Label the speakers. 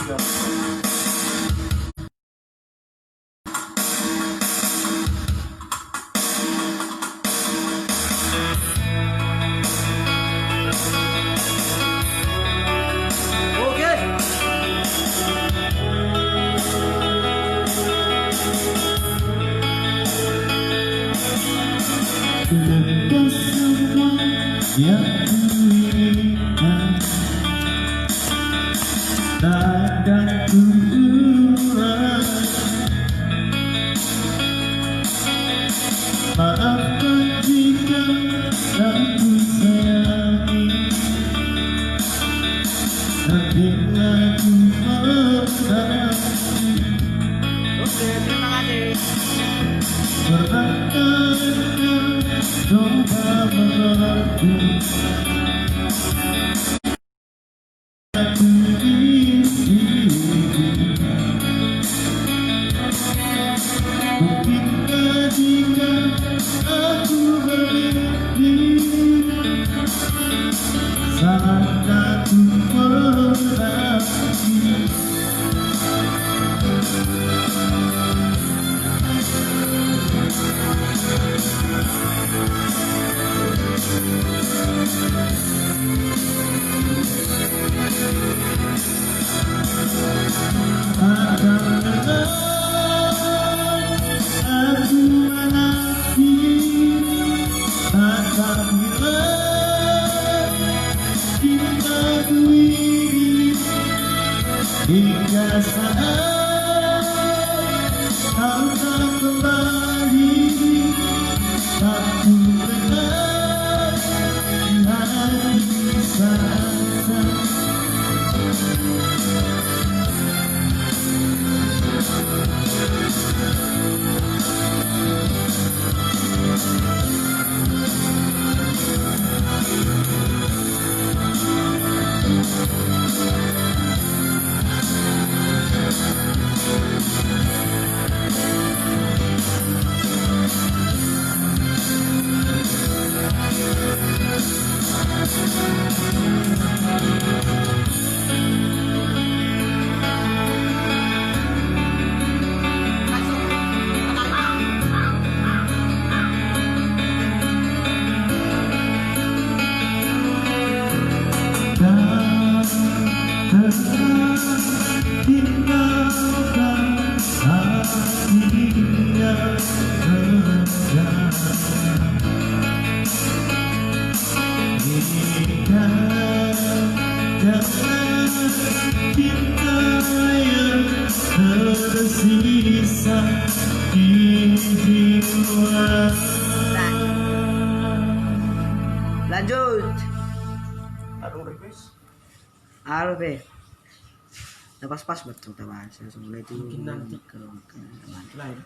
Speaker 1: Lepas semua yang kuinginkan, takkan ku ulangi. Maafkan jika tak ku sayangi, dan bila ku menangis.
Speaker 2: Oke, terima kasih.
Speaker 1: Pernahkah coba mengerti mungkinkah jika aku berhenti saat aku menangis. Aku menanti apabila cintaku ini hingga saat kau tak kembali, aku benar di hati saja. Tinggalkan hatinya rendah, jangan cinta yang tersisa di jiwa.
Speaker 2: Lanjut.
Speaker 3: Aduh, request.
Speaker 2: Aduh, be. Udah pas-pas betul, teman. Saya mulai itu
Speaker 3: Mungkin nanti.
Speaker 2: ke
Speaker 3: Lain.